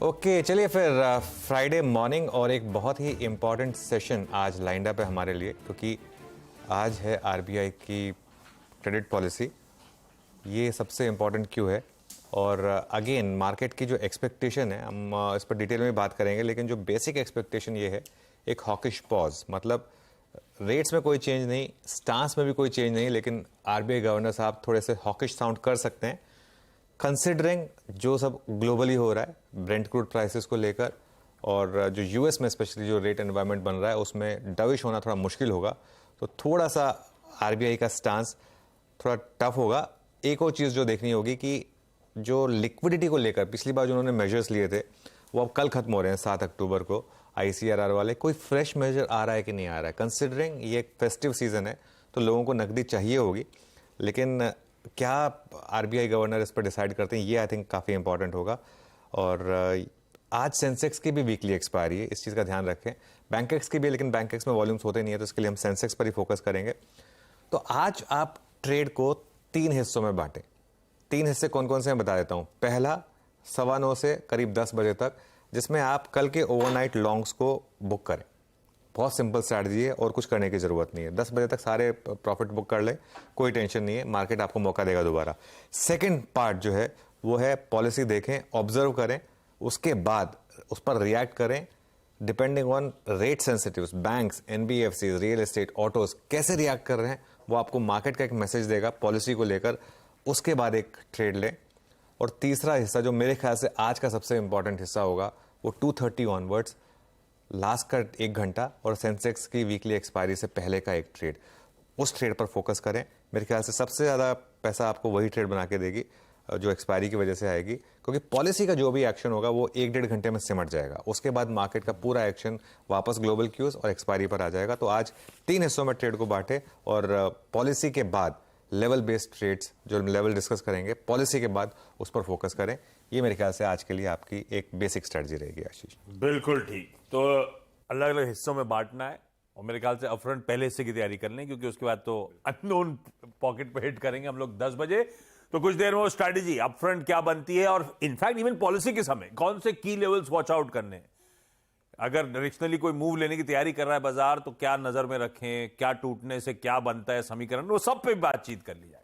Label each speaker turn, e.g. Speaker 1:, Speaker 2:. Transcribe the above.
Speaker 1: Okay चलिए फिर Friday morning और एक बहुत ही इम्पॉर्टेंट सेशन आज लाइंड अप है हमारे लिए, क्योंकि आज है आरबीआई की क्रेडिट पॉलिसी। ये सबसे इम्पॉर्टेंट क्यों है, और अगेन मार्केट की जो एक्सपेक्टेशन है, हम इस पर डिटेल में बात करेंगे, लेकिन जो बेसिक एक्सपेक्टेशन ये है, एक हॉकिश पॉज, मतलब रेट्स में कोई चेंज नहीं, स्टांस में भी कोई चेंज नहीं, लेकिन आरबीआई गवर्नर साहब थोड़े से हॉकिश साउंड कर सकते हैं कंसिडरिंग जो सब ग्लोबली हो रहा है ब्रेंट क्रूड प्राइसेस को लेकर, और जो यूएस में स्पेशली जो रेट एनवायरनमेंट बन रहा है उसमें डविश होना थोड़ा मुश्किल होगा। तो थोड़ा सा आरबीआई का स्टांस थोड़ा टफ होगा। एक और चीज़ जो देखनी होगी कि जो लिक्विडिटी को लेकर पिछली बार जो उन्होंने मेजर्स लिए थे वो अब कल खत्म हो रहे हैं 7 अक्टूबर को, आईसीआरआर वाले। कोई फ्रेश मेजर आ रहा है कि नहीं आ रहा है? कंसिडरिंग ये एक फेस्टिव सीजन है तो लोगों को नकदी चाहिए होगी, लेकिन क्या आरबीआई गवर्नर इस पर डिसाइड करते हैं, ये आई थिंक काफ़ी इंपॉर्टेंट होगा। और आज सेंसेक्स की भी वीकली एक्सपायरी है, इस चीज़ का ध्यान रखें। बैंकेक्स की भी, लेकिन बैंकेक्स में वॉल्यूम्स होते नहीं है, तो इसके लिए हम सेंसेक्स पर ही फोकस करेंगे। तो आज आप ट्रेड को 3 हिस्सों में बांटें। 3 हिस्से कौन कौन से मैं बता देता हूँ। पहला 9:15 से करीब 10 बजे तक, जिसमें आप कल के ओवरनाइट लॉन्ग्स को बुक करें। बहुत सिंपल स्ट्रैटेजी है और कुछ करने की ज़रूरत नहीं है। 10 बजे तक सारे प्रॉफिट बुक कर ले, कोई टेंशन नहीं है, मार्केट आपको मौका देगा दोबारा। सेकंड पार्ट जो है वो है पॉलिसी देखें, ऑब्जर्व करें, उसके बाद उस पर रिएक्ट करें depending on rate sensitives. Banks, NBFC, real estate, autos कैसे रिएक्ट कर रहे हैं वो आपको मार्केट का एक मैसेज देगा पॉलिसी को लेकर। उसके बाद एक ट्रेड लें। और तीसरा हिस्सा जो मेरे ख्याल से आज का सबसे इंपॉर्टेंट हिस्सा होगा वो 2:30 ऑनवर्ड्स, लास्ट का 1 घंटा और सेंसेक्स की वीकली एक्सपायरी से पहले का एक ट्रेड, उस ट्रेड पर फोकस करें। मेरे ख्याल से सबसे ज़्यादा पैसा आपको वही ट्रेड बना के देगी जो एक्सपायरी की वजह से आएगी, क्योंकि पॉलिसी का जो भी एक्शन होगा वो 1-1.5 घंटे में सिमट जाएगा। उसके बाद मार्केट का पूरा एक्शन वापस ग्लोबल क्यूज और एक्सपायरी पर आ जाएगा। तो आज 3 हिस्सों में ट्रेड को बांटे, और पॉलिसी के बाद लेवल बेस्ड ट्रेड्स जो लेवल डिस्कस करेंगे पॉलिसी के बाद उस पर फोकस करें। ये मेरे ख्याल से आज के लिए आपकी एक बेसिक स्ट्रेटजी रहेगी आशीष।
Speaker 2: बिल्कुल ठीक। तो अलग अलग हिस्सों में बांटना है, और मेरे ख्याल से अपफ्रंट पहले हिस्से की तैयारी कर लें, क्योंकि उसके बाद तो अननोन पॉकेट पे हिट करेंगे हम लोग 10 बजे। तो कुछ देर में वो स्ट्रैटेजी अपफ्रंट क्या बनती है, और इनफैक्ट इवन पॉलिसी के समय कौन से की लेवल्स वॉच आउट करने हैं। अगर डायरेक्शनली कोई मूव लेने की तैयारी कर रहा है बाजार, तो क्या नजर में रखें, क्या टूटने से क्या बनता है समीकरण, वो सब पे बातचीत कर ली जाए।